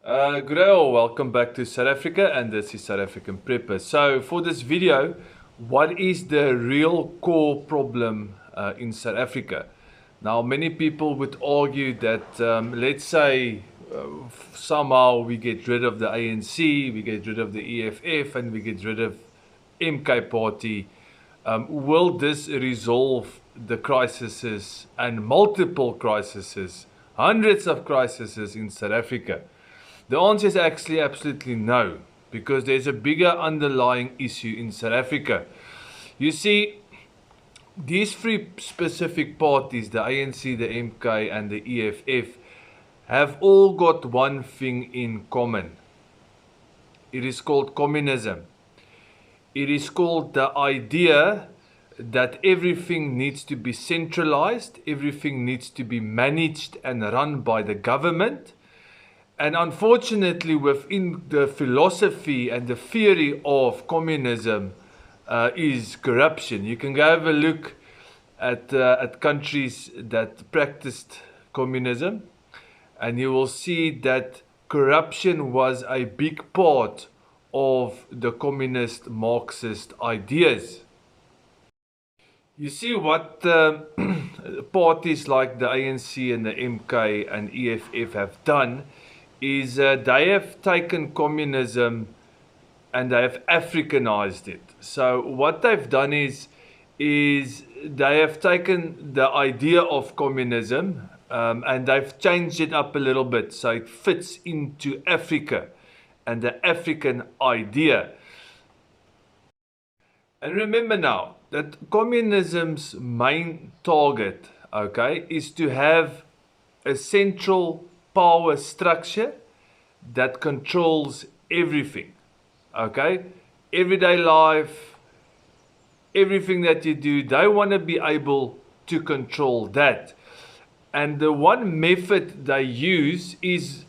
Good day all, welcome back to South Africa, and this is South African Prepper. So for this video, what is the real core problem in South Africa? Now many people would argue that let's say somehow we get rid of the ANC, we get rid of the EFF, and we get rid of MK party. Will this resolve the crises and multiple crises, hundreds of crises in South Africa? The answer is actually absolutely no, because there's a bigger underlying issue in South Africa. You see, these three specific parties, the ANC, the MK, and the EFF, have all got one thing in common. It is called communism. It is called the idea that everything needs to be centralized, everything needs to be managed and run by the government. And unfortunately, within the philosophy and the theory of communism is corruption. You can go have a look at countries that practiced communism, and you will see that corruption was a big part of the communist Marxist ideas. You see what parties like the ANC and the MK and EFF have done is they have taken communism and they have Africanized it. So what they've done is they have taken the idea of communism and they've changed it up a little bit so it fits into Africa and the African idea. And remember now that communism's main target, okay, is to have a central power structure that controls everything, okay? Everyday life, everything that you do, they want to be able to control that. And the one method they use is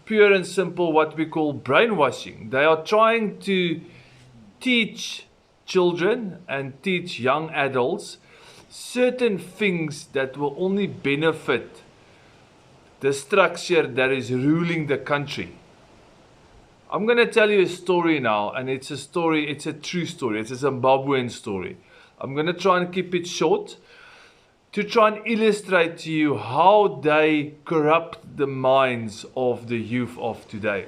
pure and simple what we call brainwashing. They are trying to teach children and teach young adults certain things that will only benefit the structure that is ruling the country. I'm going to tell you a story now, and it's a true story. It's a Zimbabwean story. I'm going to try and keep it short to try and illustrate to you how they corrupt the minds of the youth of today.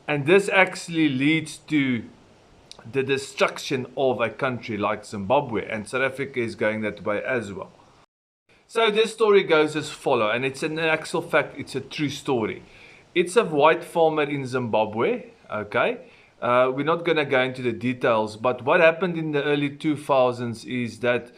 And this actually leads to the destruction of a country like Zimbabwe, and South Africa is going that way as well. So this story goes as follows, and it's an actual fact, it's a true story. It's a white farmer in Zimbabwe, okay? We're not going to go into the details, but what happened in the early 2000s is that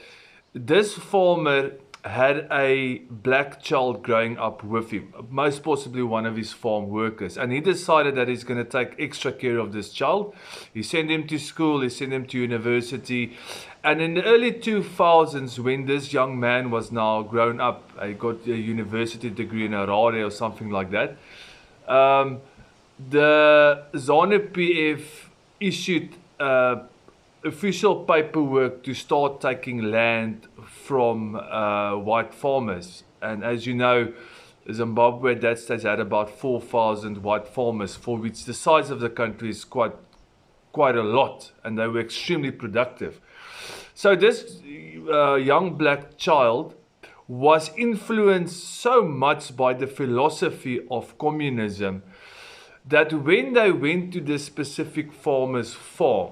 this farmer had a black child growing up with him, most possibly one of his farm workers, and he decided that he's going to take extra care of this child. He sent him to school, he sent him to university, and in the early 2000s, when this young man was now grown up, he got a university degree in Harare or something like that, the ZANU-PF issued official paperwork to start taking land from white farmers. And as you know, Zimbabwe at that stage had about 4,000 white farmers, for which the size of the country is quite a lot, and they were extremely productive. So this young black child was influenced so much by the philosophy of communism that when they went to this specific farmer's farm,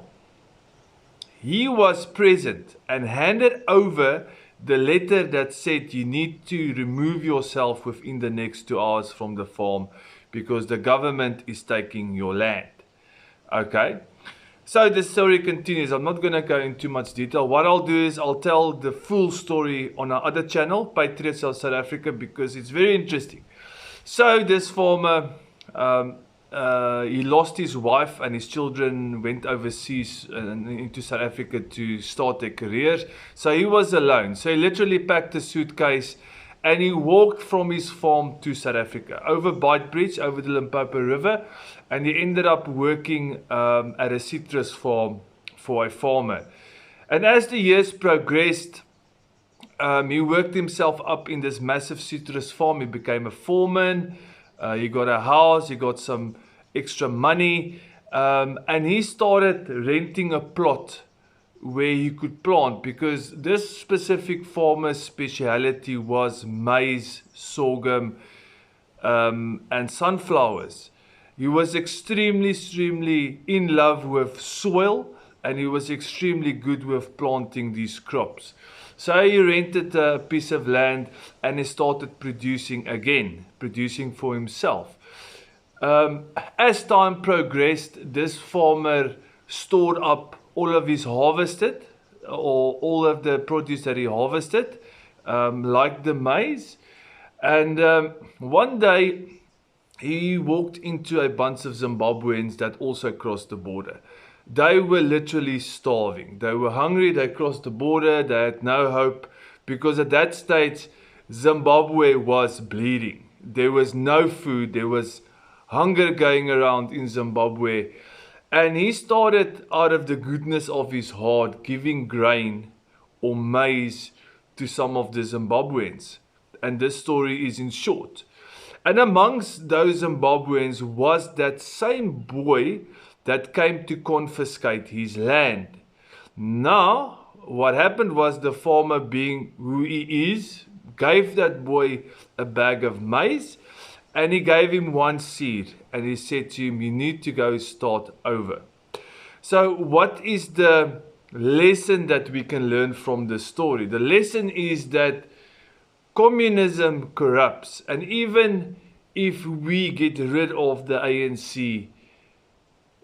he was present and handed over the letter that said you need to remove yourself within the next 2 hours from the farm because the government is taking your land. Okay? So the story continues. I'm not going to go into much detail. What I'll do is I'll tell the full story on our other channel, Patriots of South Africa, because it's very interesting. So this farmer, he lost his wife and his children went overseas and into South Africa to start their careers. So he was alone. So he literally packed a suitcase and he walked from his farm to South Africa, over Beitbridge, over the Limpopo River, and he ended up working at a citrus farm for a farmer. And as the years progressed, he worked himself up in this massive citrus farm. He became a foreman. He got a house, he got some extra money, and he started renting a plot where he could plant, because this specific farmer's speciality was maize, sorghum, and sunflowers. He was extremely in love with soil, and he was extremely good with planting these crops. So he rented a piece of land and he started producing again, producing for himself. As time progressed, this farmer stored up all of his harvested, or all of the produce that he harvested, like the maize. And one day he walked into a bunch of Zimbabweans that also crossed the border. They were literally starving. They were hungry. They crossed the border. They had no hope, because at that stage Zimbabwe was bleeding. There was no food. There was hunger going around in Zimbabwe. And he started, out of the goodness of his heart, giving grain or maize to some of the Zimbabweans. And this story is in short. And amongst those Zimbabweans was that same boy that came to confiscate his land. Now, what happened was, the farmer, being who he is, gave that boy a bag of maize, and he gave him one seed, and he said to him, you need to go start over. So what is the lesson that we can learn from this story? The lesson is that communism corrupts, and even if we get rid of the ANC,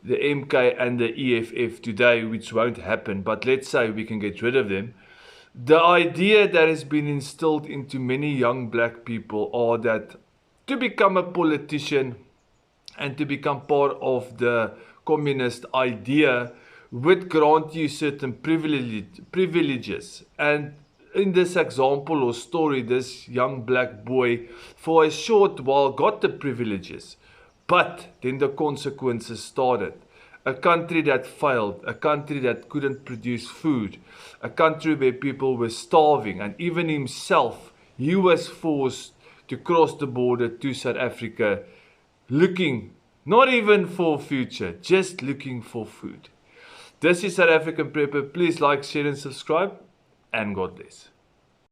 the MK and the EFF today, which won't happen, but let's say we can get rid of them, the idea that has been instilled into many young black people are that to become a politician and to become part of the communist idea would grant you certain privileges. And in this example or story, this young black boy for a short while got the privileges, but then the consequences started. A country that failed, a country that couldn't produce food, a country where people were starving, and even himself, he was forced to cross the border to South Africa, looking not even for a future, just looking for food. This is South African Prepper. Please like, share and subscribe, and God bless.